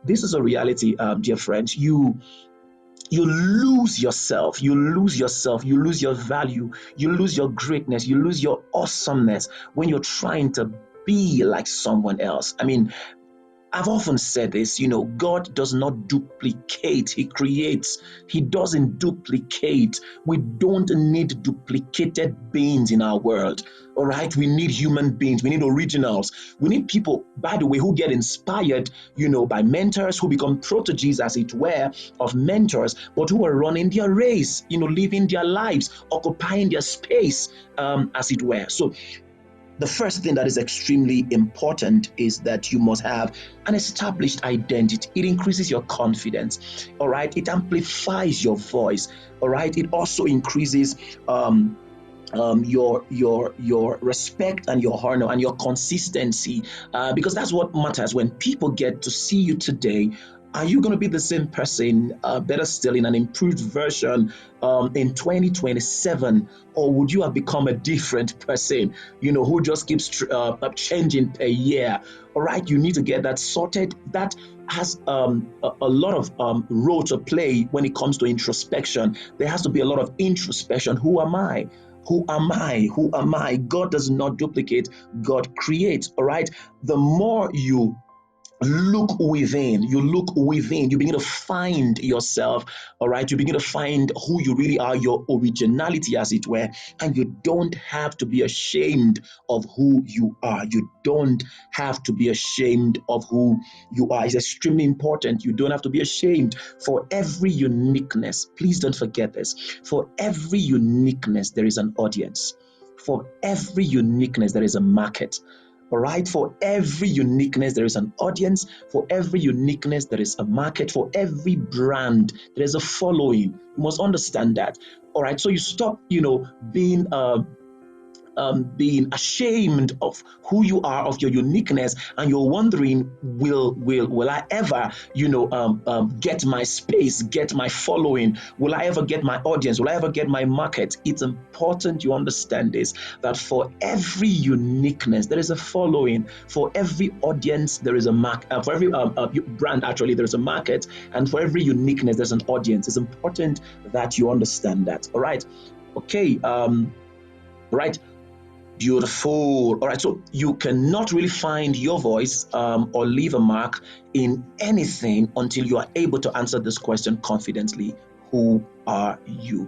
this is a reality, dear friends. You lose yourself, you lose yourself, you lose your value, you lose your greatness, you lose your awesomeness when you're trying to be like someone else. I mean, I've often said this, God does not duplicate, He creates. He doesn't duplicate. We don't need duplicated beings in our world. All right, we need human beings, we need originals, we need people, by the way, who get inspired, by mentors, who become proteges, as it were, of mentors, but who are running their race, living their lives, occupying their space, as it were. So the first thing that is extremely important is that you must have an established identity. It increases your confidence, all right? It amplifies your voice, all right? It also increases your respect and your honor and your consistency, because that's what matters. When people get to see you today, are you going to be the same person, better still, in an improved version in 2027? Or would you have become a different person, who just keeps changing per year? All right, you need to get that sorted. That has a lot of role to play when it comes to introspection. There has to be a lot of introspection. Who am I? Who am I? Who am I? God does not duplicate, God creates. All right. The more you look within, you begin to find yourself. All right, you begin to find who you really are, your originality, as it were. And you don't have to be ashamed of who you are. You don't have to be ashamed of who you are. It's extremely important. You don't have to be ashamed. For every uniqueness, please don't forget this, for every uniqueness there is an audience. For every uniqueness there is a market. All right, for every uniqueness, there is an audience. For every uniqueness, there is a market. For every brand, there is a following. You must understand that. All right, so you stop, being ashamed of who you are, of your uniqueness, and you're wondering, will I ever, get my space, get my following? Will I ever get my audience? Will I ever get my market? It's important you understand this, that for every uniqueness, there is a following. For every audience, there is a market. For every brand, actually, there's a market. And for every uniqueness, there's an audience. It's important that you understand that. All right. Okay. Right. Beautiful. All right. So you cannot really find your voice or leave a mark in anything until you are able to answer this question confidently. Who are you?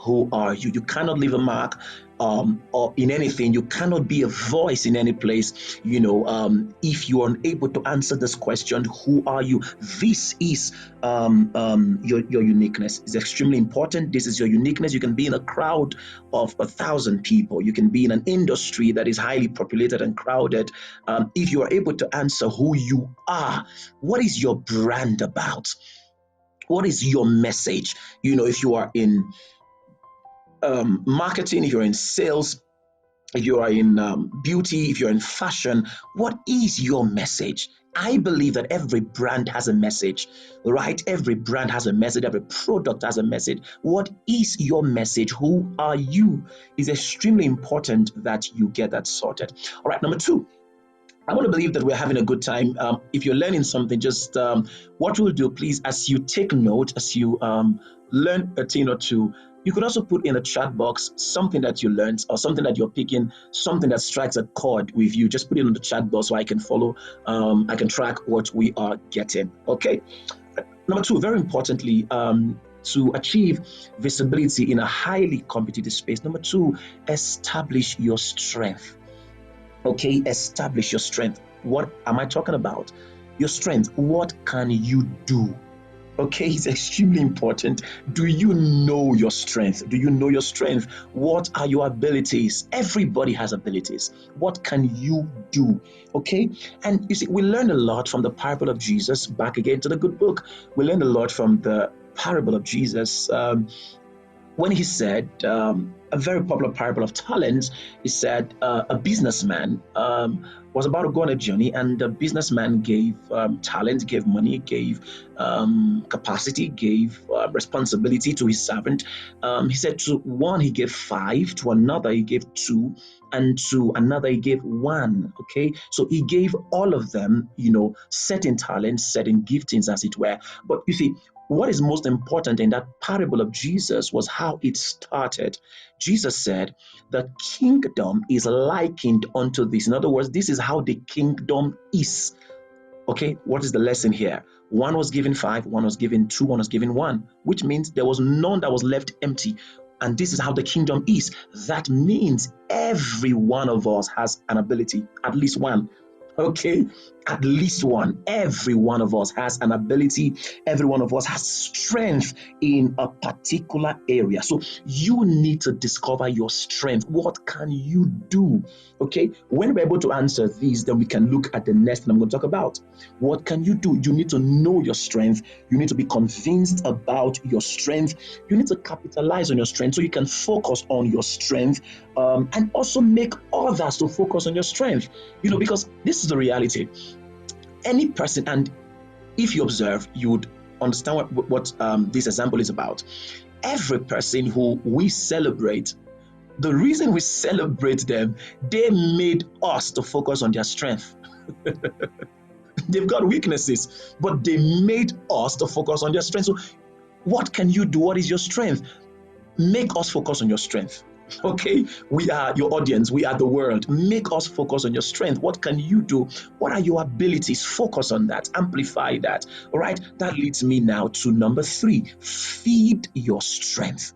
Who are you? You cannot leave a mark or in anything. You cannot be a voice in any place, if you are unable to answer this question, who are you? This is your uniqueness. It's extremely important. This is your uniqueness. You can be in a crowd of 1,000 people. You can be in an industry that is highly populated and crowded. If you are able to answer who you are, what is your brand about? What is your message? If you are in marketing, if you're in sales, if you are in beauty, if you're in fashion, what is your message? I believe that every brand has a message, right? Every brand has a message. Every product has a message. What is your message? Who are you? It's extremely important that you get that sorted. All right, number two, I want to believe that we're having a good time. If you're learning something, just what we'll do, please, as you take note, as you learn a thing or two, you could also put in a chat box something that you learned or something that you're picking, something that strikes a chord with you. Just put it in the chat box so I can follow, I can track what we are getting. Okay. Number two, very importantly, to achieve visibility in a highly competitive space. Number two, establish your strength. Okay, establish your strength. What am I talking about? Your strength. What can you do? Okay, it's extremely important. Do you know your strength? Do you know your strength? What are your abilities? Everybody has abilities. What can you do? Okay, and you see, we learn a lot from the parable of Jesus. Back again to the good book. We learn a lot from the parable of Jesus. when he said a very popular parable of talents. He said a businessman was about to go on a journey, and the businessman gave talent, gave money, gave capacity, gave responsibility to his servant. He said to one he gave five, to another he gave two, and to another he gave one. Okay, so he gave all of them, certain talents, certain giftings, as it were. But you see, what is most important in that parable of Jesus was how it started. Jesus said, the kingdom is likened unto this. In other words, this is how the kingdom is. Okay, what is the lesson here? One was given five, one was given two, one was given one, which means there was none that was left empty. And this is how the kingdom is. That means every one of us has an ability, at least one. Okay, at least one. Every one of us has an ability. Every one of us has strength in a particular area. So you need to discover your strength. What can you do? Okay, when we're able to answer these, then we can look at the next thing I'm going to talk about. What can you do? You need to know your strength. You need to be convinced about your strength. You need to capitalize on your strength so you can focus on your strength, and also make others to focus on your strength. Because this is the reality. Any person, and if you observe, you would understand what this example is about. Every person who we celebrate, the reason we celebrate them, they made us to focus on their strength. They've got weaknesses, but they made us to focus on their strength. So what can you do? What is your strength? Make us focus on your strength. Okay, we are your audience, we are the world. Make us focus on your strength. What can you do? What are your abilities? Focus on that, amplify that. All right, that leads me now to number 3. Feed your strength.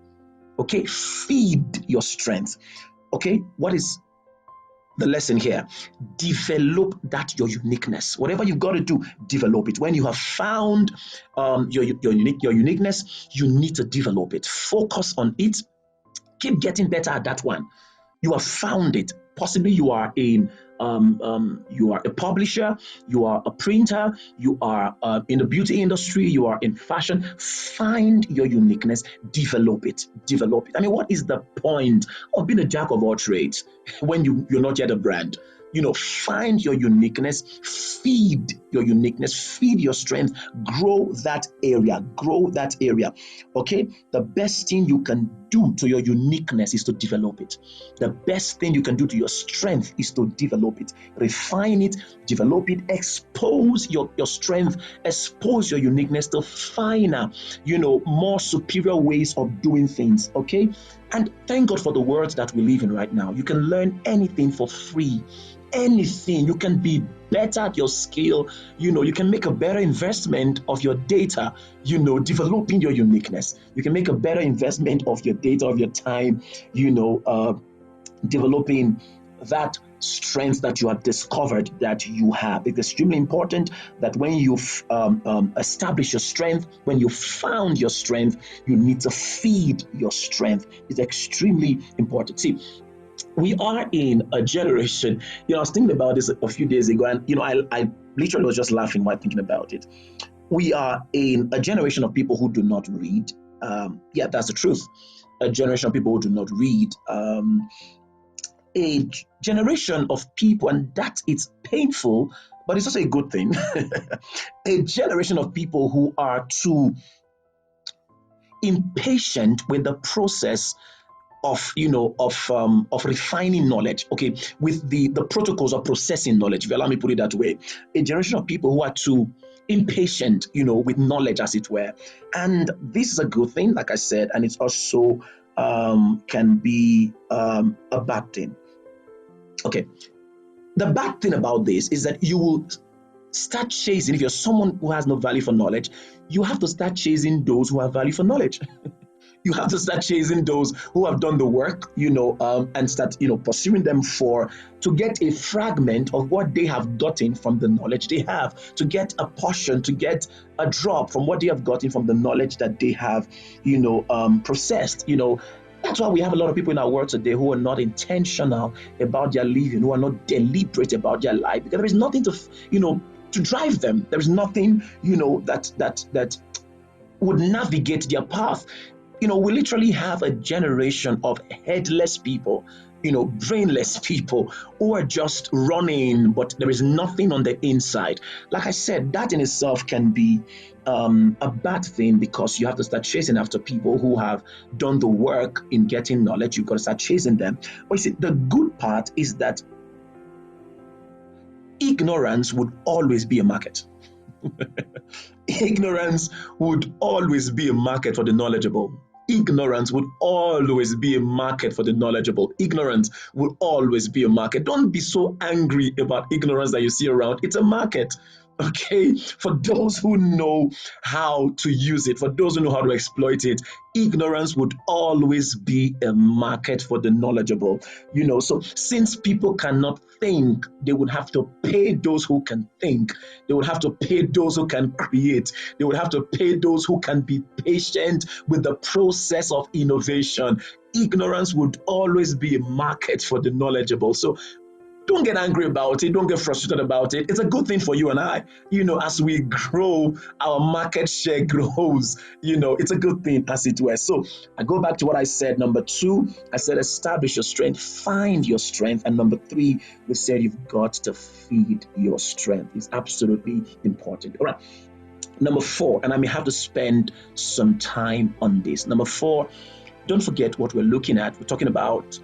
Okay, feed your strength. Okay, what is the lesson here? Develop that your uniqueness. Whatever you've got to do, develop it. When you have found your uniqueness, you need to develop it. Focus on it. Keep getting better at that one. You have found it. Possibly you are you are a publisher, you are a printer, you are in the beauty industry, you are in fashion. Find your uniqueness, develop it, develop it. I mean, what is the point of being a jack of all trades when you're not yet a brand? Find your uniqueness, feed your uniqueness, feed your strength, grow that area, Okay, the best thing you can do to your uniqueness is to develop it. The best thing you can do to your strength is to develop it, refine it, develop it, expose your strength, expose your uniqueness to finer, more superior ways of doing things. Okay, and thank God for the world that we live in right now. You can learn anything for free. Anything. You can be better at your skill. You can make a better investment of your data, developing your uniqueness. You can make a better investment of your data, of your time, developing that strength that you have discovered that you have. It's extremely important that when you've established your strength, when you found your strength, you need to feed your strength. It's extremely important. See, we are in a generation, I was thinking about this a few days ago, and I literally was just laughing while thinking about it. We are in a generation of people who do not read. Yeah, that's the truth. A generation of people who do not read. A generation of people, and that it's painful, but it's also a good thing. A generation of people who are too impatient with the process of refining knowledge, okay, with the protocols of processing knowledge, if you allow me to put it that way. A generation of people who are too impatient, with knowledge, as it were. And this is a good thing, like I said, and it's also can be a bad thing. Okay, the bad thing about this is that you will start chasing, if you're someone who has no value for knowledge, you have to start chasing those who have value for knowledge. You have to start chasing those who have done the work, and start, pursuing them to get a fragment of what they have gotten from the knowledge they have, to get a portion, to get a drop from what they have gotten from the knowledge that they have, processed. That's why we have a lot of people in our world today who are not intentional about their living, who are not deliberate about their life, because there is nothing to drive them. There is nothing, that would navigate their path. We literally have a generation of headless people, brainless people who are just running, but there is nothing on the inside. Like I said, that in itself can be a bad thing, because you have to start chasing after people who have done the work in getting knowledge. You've got to start chasing them. But you see, the good part is that ignorance would always be a market. Ignorance would always be a market for the knowledgeable. Ignorance would always be a market for the knowledgeable. Ignorance will always be a market. Don't be so angry about ignorance that you see around. It's a market. Okay, for those who know how to use it, for those who know how to exploit it, ignorance would always be a market for the knowledgeable. So since people cannot think, they would have to pay those who can think. They would have to pay those who can create. They would have to pay those who can be patient with the process of innovation. Ignorance would always be a market for the knowledgeable. So don't get angry about it. Don't get frustrated about it. It's a good thing for you and I. As we grow, our market share grows. It's a good thing, as it were. So I go back to what I said. Number 2, I said establish your strength, find your strength. And number 3, we said you've got to feed your strength. It's absolutely important. All right. Number 4, and I may have to spend some time on this. Number 4, don't forget what we're looking at. We're talking about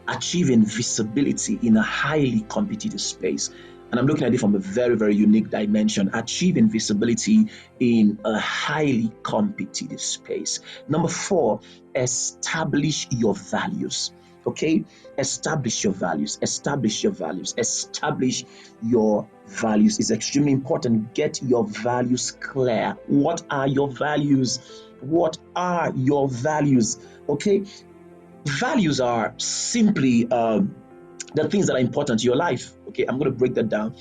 achieving visibility in a highly competitive space. And I'm looking at it from a very, very unique dimension, achieving visibility in a highly competitive space. Number 4, establish your values. Okay, establish your values, establish your values, establish your values. It's extremely important. Get your values clear. What are your values? What are your values? Okay, values are simply the things that are important to your life. Okay, I'm going to break that down.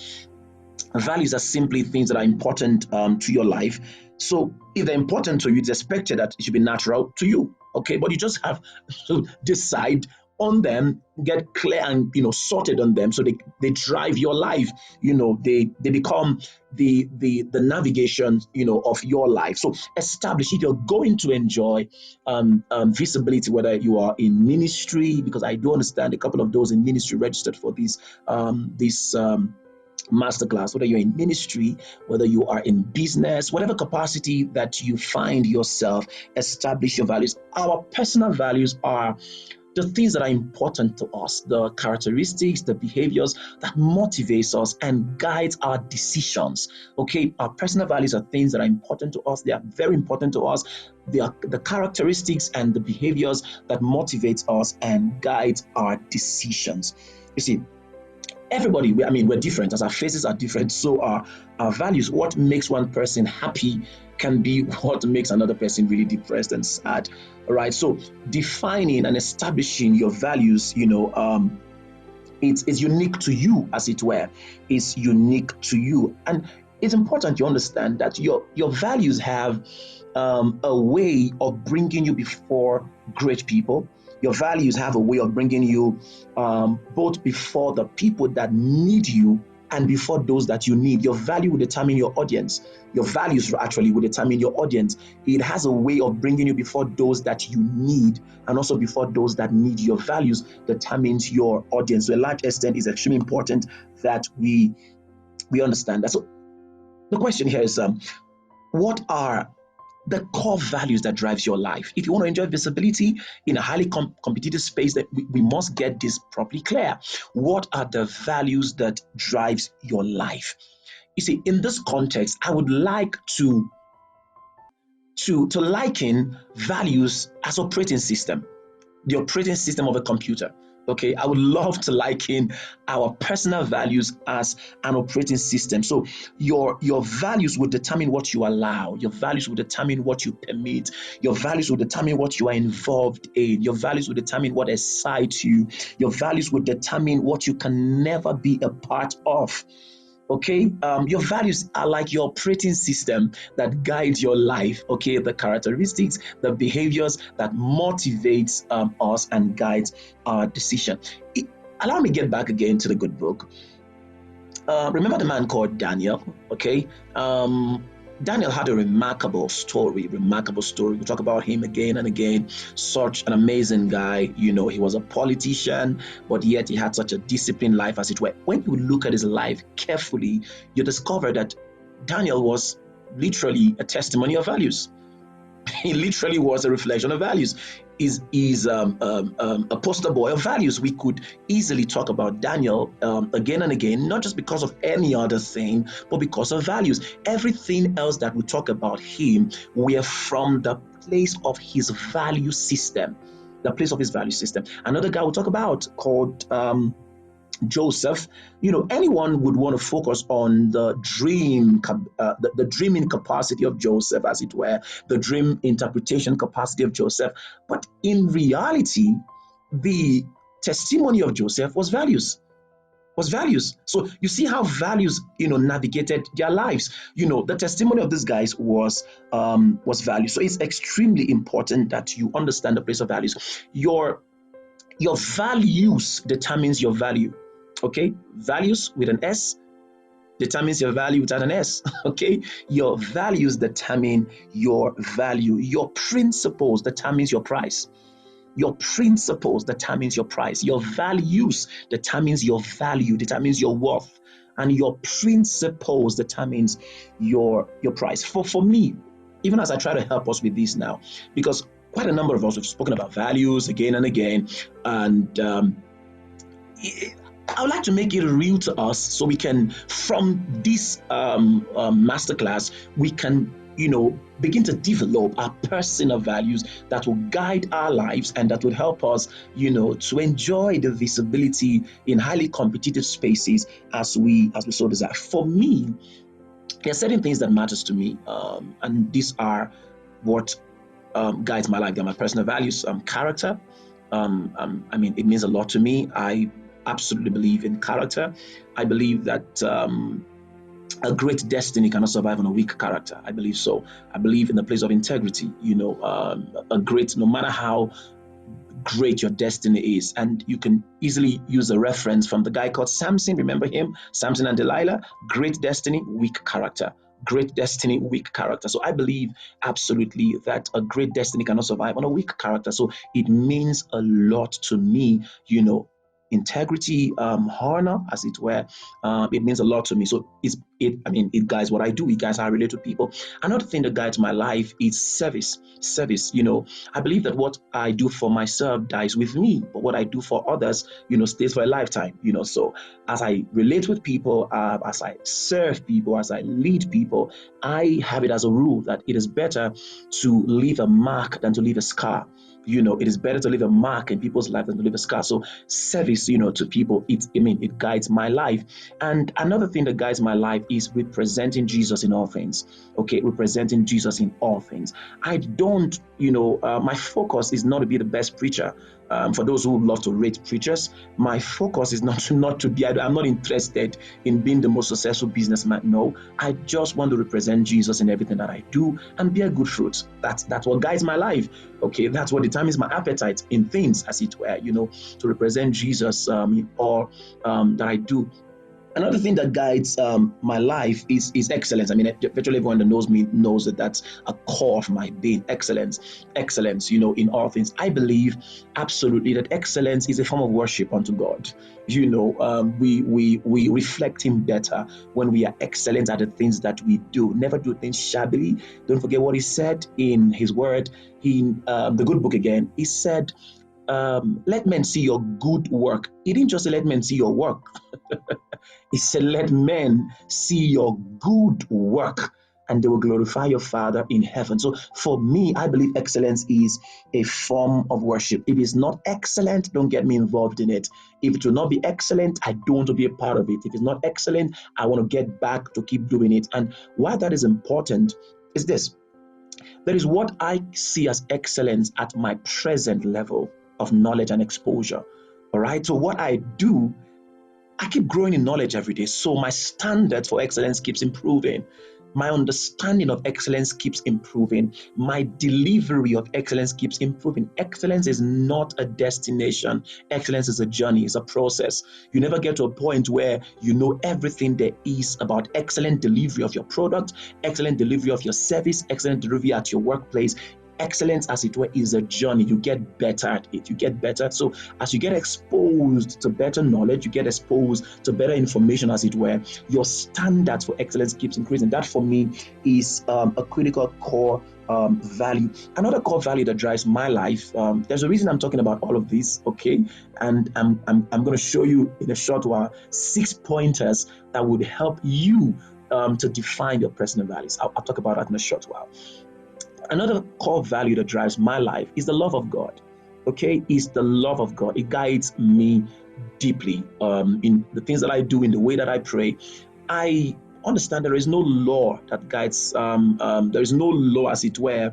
Values are simply things that are important to your life. So if they're important to you, it's expected that it should be natural to you. Okay, but you just have to decide on them, get clear and sorted on them, so they drive your life. They become the navigation of your life. So establish if you're going to enjoy visibility, whether you are in ministry, because I do understand a couple of those in ministry registered for this masterclass, whether you're in ministry, whether you are in business, whatever capacity that you find yourself, establish your values. Our personal values are the things that are important to us, the characteristics, the behaviors that motivates us and guides our decisions. Okay, our personal values are things that are important to us. They are very important to us. They are the characteristics and the behaviors that motivates us and guides our decisions. You see, everybody, we're different. As our faces are different, so are our values. What makes one person happy can be what makes another person really depressed and sad. All right, so defining and establishing your values, it's unique to you, as it were. It's unique to you, and it's important you understand that your values have a way of bringing you before great people. Your values have a way of bringing you both before the people that need you and before those that you need. Your value will determine your audience. Your values actually will determine your audience. It has a way of bringing you before those that you need and also before those that need. Your values determines your audience. So a large extent, is extremely important that we understand that. So the question here is, what are the core values that drives your life? If you want to enjoy visibility in a highly competitive space, that we must get this properly clear. What are the values that drives your life? You see, in this context, I would like to liken values as operating system, the operating system of a computer. Okay, I would love to liken our personal values as an operating system. So your values will determine what you allow. Your values will determine what you permit. Your values will determine what you are involved in. Your values will determine what excites you. Your values will determine what you can never be a part of. Okay, your values are like your operating system that guides your life. Okay, the characteristics, the behaviors that motivates us and guides our decision. Allow me to get back again to the good book. Remember the man called Daniel. Okay, Daniel had a remarkable story, remarkable story. We talk about him again and again. Such an amazing guy. You know, he was a politician, but yet he had such a disciplined life, as it were. When you look at his life carefully, you discover that Daniel was literally a testimony of values. He literally was a reflection of values. Is a poster boy of values. We could easily talk about Daniel again and again, not just because of any other thing, but because of values. Everything else that we talk about him were from the place of his value system. The place of his value system. Another guy we'll talk about called Joseph. You know, anyone would want to focus on the dreaming capacity of Joseph, as it were, the dream interpretation capacity of Joseph. But in reality, the testimony of Joseph was values. Was values. So you see how values, navigated their lives. The testimony of these guys was value. So it's extremely important that you understand the place of values. Your values determines your value. Okay, values with an S determines your value without an S. Okay, your values determine your value. Your principles determines your price. Your principles determines your price. Your values determines your value, determines your worth, and your principles determines your price. For me, even as I try to help us with this now, because quite a number of us have spoken about values again and again, and I would like to make it real to us, so we can, from this masterclass, we can, begin to develop our personal values that will guide our lives and that will help us, to enjoy the visibility in highly competitive spaces as we so desire. For me, there are certain things that matters to me, and these are what guides my life. They're my personal values. Character. It means a lot to me. I absolutely believe in character. I believe that a great destiny cannot survive on a weak character. I believe so. I believe in the place of integrity. No matter how great your destiny is. And you can easily use a reference from the guy called Samson. Remember him? Samson and Delilah. Great destiny, weak character. Great destiny, weak character. So I believe absolutely that a great destiny cannot survive on a weak character. So it means a lot to me, integrity, honor, as it were. It means a lot to me. So it guides what I do. It guides how I relate to people. Another thing that guides my life is service. Service. I believe that what I do for myself dies with me, but what I do for others, stays for a lifetime. So as I relate with people, as I serve people, as I lead people, I have it as a rule that it is better to leave a mark than to leave a scar. It is better to leave a mark in people's life than to leave a scar. So service, to people, it guides my life. And another thing that guides my life is representing Jesus in all things. Okay, representing Jesus in all things. I don't, my focus is not to be the best preacher. For those who love to rate preachers, my focus is not to be. I'm not interested in being the most successful businessman. No, I just want to represent Jesus in everything that I do and bear good fruit. That's what guides my life. Okay, that's what determines my appetite in things, as it were. To represent Jesus in all that I do. Another thing that guides my life is excellence. Virtually everyone that knows me knows that that's a core of my being. Excellence, in all things. I believe absolutely that excellence is a form of worship unto God. We reflect Him better when we are excellent at the things that we do. Never do things shabbily. Don't forget what He said in His Word. In the good book again, He said, let men see your good work. He didn't just say let men see your work. He said, let men see your good work and they will glorify your Father in heaven. So for me, I believe excellence is a form of worship. If it's not excellent, don't get me involved in it. If it will not be excellent, I don't want to be a part of it. If it's not excellent, I want to get back to keep doing it. And why that is important is this. There is what I see as excellence at my present level of knowledge and exposure. All right. So what I do, I keep growing in knowledge every day. So my standard for excellence keeps improving. My understanding of excellence keeps improving. My delivery of excellence keeps improving. Excellence is not a destination. Excellence is a journey, it's a process. You never get to a point where you know everything there is about excellent delivery of your product, excellent delivery of your service, excellent delivery at your workplace. Excellence, as it were, is a journey. You get better at it. You get better. So as you get exposed to better knowledge, you get exposed to better information, as it were, your standards for excellence keeps increasing. That for me is a critical core value. Another core value that drives my life. There's a reason I'm talking about all of this, okay? And I'm going to show you in a short while 6 pointers that would help you to define your personal values. I'll talk about that in a short while. Another core value that drives my life is the love of God. Okay, is the love of God. It guides me deeply in the things that I do, in the way that I pray. I understand there is no law that guides. There is no law, as it were,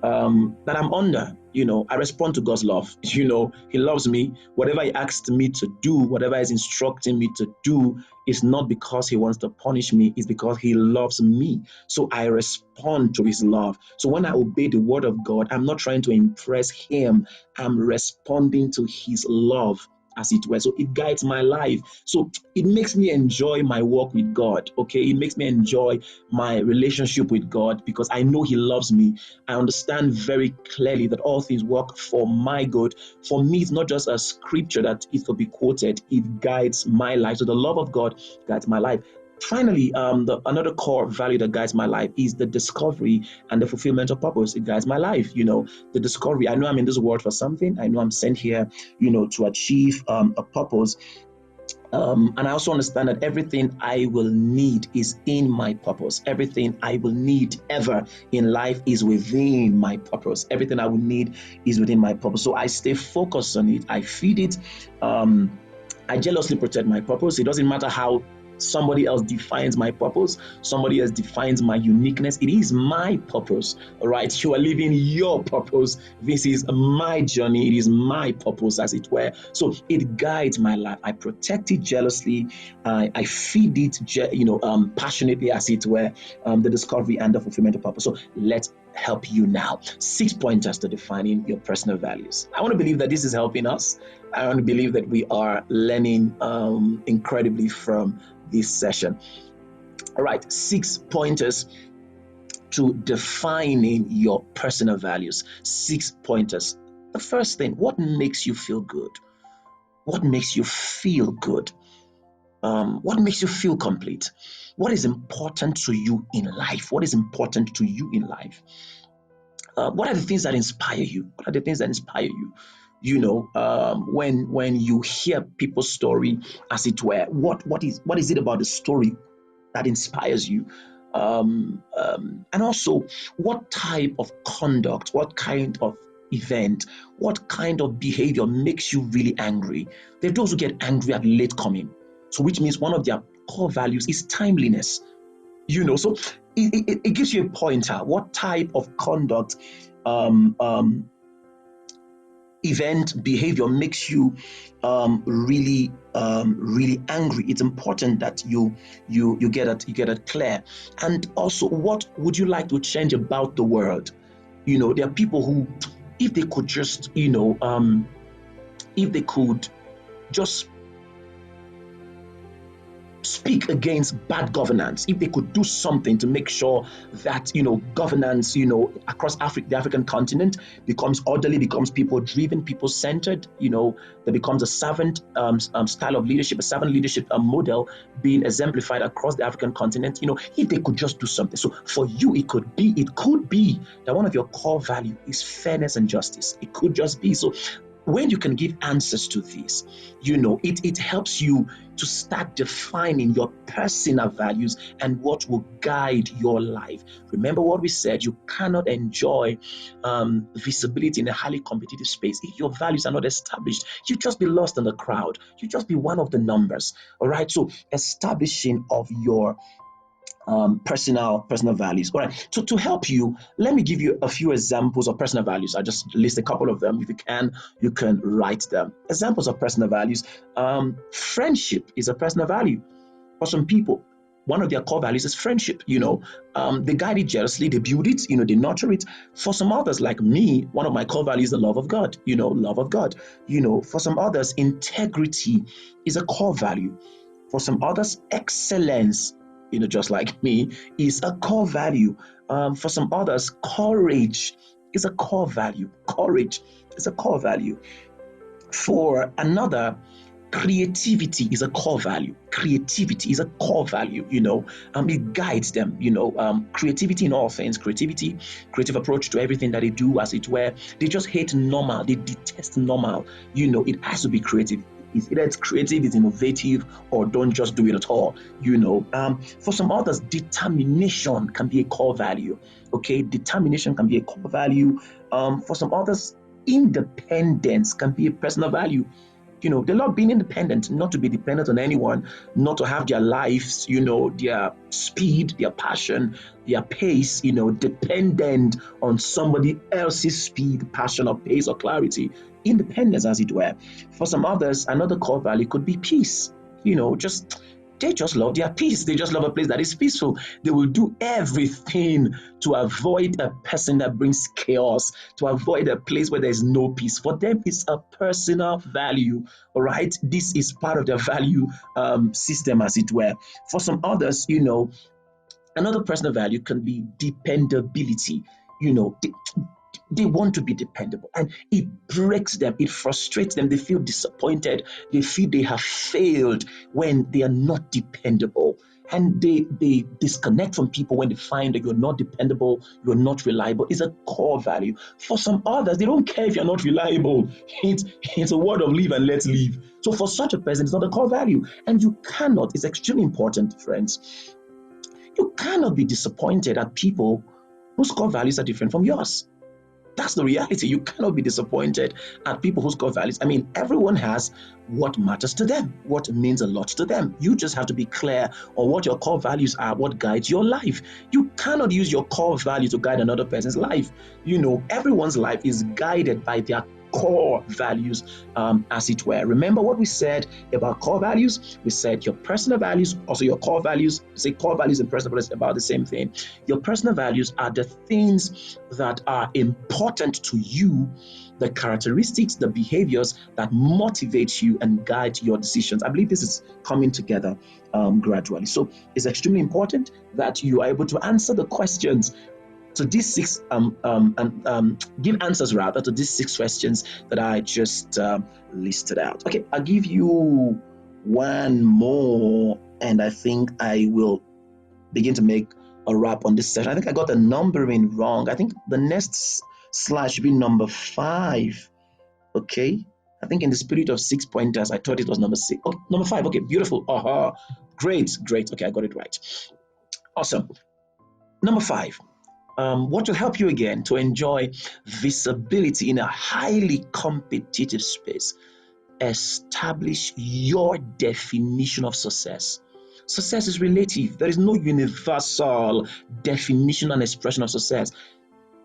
that I'm under. I respond to God's love. He loves me. Whatever He asks me to do, whatever He's instructing me to do, is not because He wants to punish me, it's because He loves me. So I respond to His love. So when I obey the word of God, I'm not trying to impress Him, I'm responding to His love, as it were. So it guides my life. So it makes me enjoy my walk with God. Okay, it makes me enjoy my relationship with God because I know He loves me. I understand very clearly that all things work for my good. For me, it's not just a scripture that is to be quoted, it guides my life. So the love of God guides my life. Finally, another core value that guides my life is the discovery and the fulfillment of purpose. It guides my life. The discovery. I know I'm in this world for something. I know I'm sent here, to achieve a purpose. And I also understand that everything I will need is in my purpose. Everything I will need ever in life is within my purpose. Everything I will need is within my purpose. So I stay focused on it. I feed it. I jealously protect my purpose. It doesn't matter how somebody else defines my purpose, somebody else defines my uniqueness. It is my purpose. All right, you are living your purpose. This is my journey. It is my purpose, as it were. So it guides my life. I protect it jealously. I feed it passionately, as it were. The discovery and the fulfillment of purpose. So let's help you now. 6 pointers to defining your personal values. I want to believe that this is helping us. I want to believe that we are learning incredibly from this session. All right, 6 pointers to defining your personal values. 6 pointers. The first thing, what makes you feel good? What makes you feel good? What makes you feel complete? What is important to you in life? What is important to you in life? What are the things that inspire you? What are the things that inspire you? When you hear people's story, as it were, what is it about the story that inspires you? And also, what type of conduct, what kind of event, what kind of behavior makes you really angry? There are those who get angry at late coming, so which means one of their core values is timeliness. So it gives you a pointer. What type of conduct, event, behavior makes you really angry? It's important that you get it clear. And also, what would you like to change about the world? There are people who, if they could just if they could just speak against bad governance, if they could do something to make sure that governance across the African continent becomes orderly, becomes people driven, people centered, there becomes a servant style of leadership, a servant leadership model being exemplified across the African continent. If they could just do something. So for you, it could be that one of your core value is fairness and justice. It could just be. So when you can give answers to this, it helps you to start defining your personal values and what will guide your life. Remember what we said: you cannot enjoy visibility in a highly competitive space if your values are not established. You just be lost in the crowd. You just be one of the numbers. All right. So establishing of your personal values. All right. So to help you, let me give you a few examples of personal values. I just list a couple of them. If you can write them. Examples of personal values. Friendship is a personal value for some people. one of their core values is friendship. They guide it jealously, they build it, they nurture it. For some others, like me, one of my core values is the love of God. Love of God. For some others, integrity is a core value. For some others, excellence, just like me, is a core value. For some others, courage is a core value. Courage is a core value. For another, creativity is a core value. Creativity is a core value. It guides them. Creativity in all things. Creative approach to everything that they do, as it were. They just hate normal. They detest normal. It has to be creative. Either it's creative, it's innovative, or don't just do it at all. For some others, determination can be a core value. Okay, determination can be a core value. For some others, independence can be a personal value. They love being independent, not to be dependent on anyone, not to have their lives, their speed, their passion, their pace, dependent on somebody else's speed, passion, or pace, or clarity. Independence, as it were. For some others, another core value could be peace. They just love their peace. They just love a place that is peaceful. They will do everything to avoid a person that brings chaos, to avoid a place where there is no peace. For them, it's a personal value. All right. This is part of their value system, as it were. For some others, another personal value can be dependability. They want to be dependable, and it breaks them, it frustrates them. They feel disappointed, they feel they have failed when they are not dependable, and they disconnect from people when they find that you're not dependable, you're not reliable. It's a core value. For some others, they don't care if you're not reliable. It's a word of live and let live. So for such a person, it's not a core value, and you cannot, it's extremely important, friends, you cannot be disappointed at people whose core values are different from yours. That's the reality. You cannot be disappointed at people whose core values. Everyone has what matters to them, what means a lot to them. You just have to be clear on what your core values are, what guides your life. You cannot use your core value to guide another person's life. Everyone's life is guided by their core values, as it were. Remember what we said about core values? We said your personal values, also your core values. Say core values and personal values about the same thing. Your personal values are the things that are important to you, the characteristics, the behaviors that motivate you and guide your decisions. I believe this is coming together gradually. So it's extremely important that you are able to answer the questions to these six give answers rather to these 6 questions that I just listed out. Okay, I'll give you one more, and I think I will begin to make a wrap on this session. I think I got the numbering wrong. I think the next slide should be number 5. Okay, I think in the spirit of 6 pointers, I thought it was number 6. Oh, number 5. Okay, beautiful. Great. Okay, I got it right. Awesome. Number 5. What will help you again to enjoy visibility in a highly competitive space? Establish your definition of success. Success is relative. There is no universal definition and expression of success.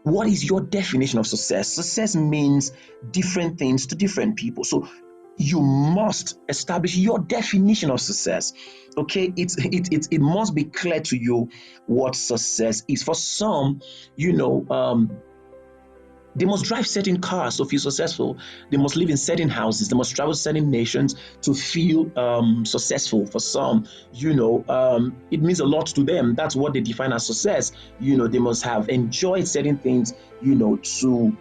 What is your definition of success? Success means different things to different people. So you must establish your definition of success. Okay, it must be clear to you what success is. For some, they must drive certain cars to feel successful. They must live in certain houses. They must travel certain nations to feel successful. For some, it means a lot to them. That's what they define as success. They must have enjoyed certain things, to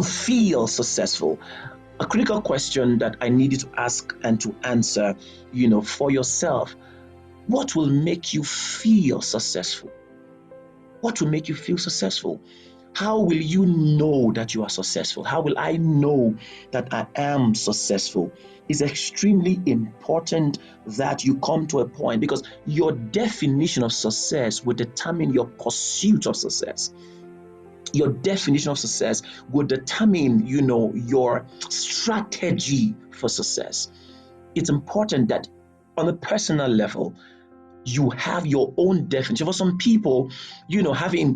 feel successful. A critical question that I need you to ask and to answer, for yourself: what will make you feel successful? What will make you feel successful? How will you know that you are successful? How will I know that I am successful? It's extremely important that you come to a point, because your definition of success will determine your pursuit of success. Your definition of success will determine, your strategy for success. It's important that on a personal level, you have your own definition. For some people, having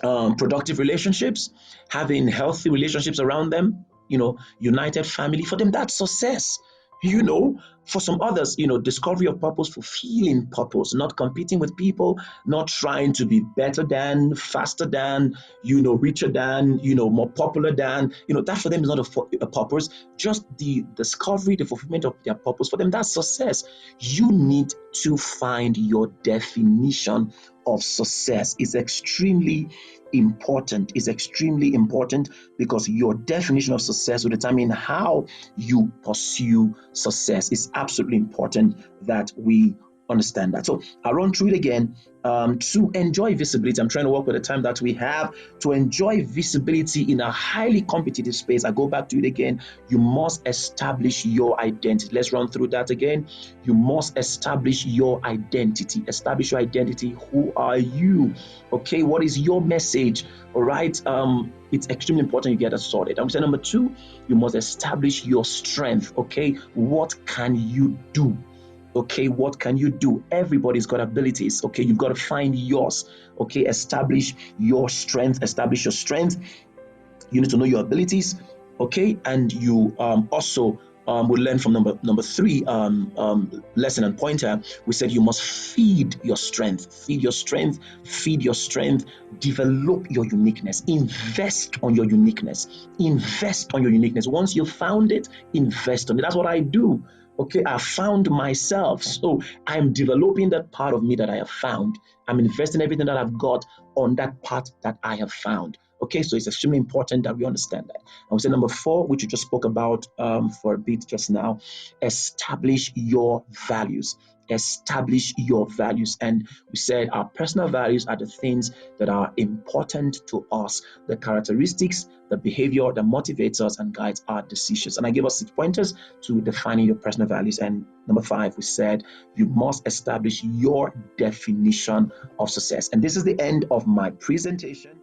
productive relationships, having healthy relationships around them, united family, for them, that's success. you know. For some others, discovery of purpose, fulfilling purpose, not competing with people, not trying to be better than, faster than, richer than, more popular than, that for them is not a purpose. Just the discovery, the fulfillment of their purpose, for them, that's success. You need to find your definition of success. Is extremely important. Is extremely important, because your definition of success will determine how you pursue success. It's absolutely important that we understand that. So I'll run through it again. To enjoy visibility, I'm trying to work with the time that we have. To enjoy visibility in a highly competitive space, I go back to it again. You must establish your identity. Let's run through that again. You must establish your identity. Establish your identity. Who are you? Okay, what is your message? All right. It's extremely important you get that sorted. I'm saying number two, you must establish your strength. Okay, what can you do? Okay, what can you do? Everybody's got abilities. Okay, you've got to find yours. Okay, establish your strength. Establish your strength. You need to know your abilities. Okay, and you also we learn from number three lesson and pointer. We said you must feed your strength, feed your strength, feed your strength. Develop your uniqueness. Invest on your uniqueness. Invest on your uniqueness. Once you found it, invest on it. That's what I do. Okay, I found myself, so I'm developing that part of me that I have found. I'm investing everything that I've got on that part that I have found. Okay, so it's extremely important that we understand that. I would say number four, which you just spoke about for a bit just now, establish your values. Establish your values. And we said our personal values are the things that are important to us, the characteristics, the behavior that motivates us and guides our decisions. And I gave us 6 pointers to defining your personal values. And number 5, we said you must establish your definition of success. And this is the end of my presentation.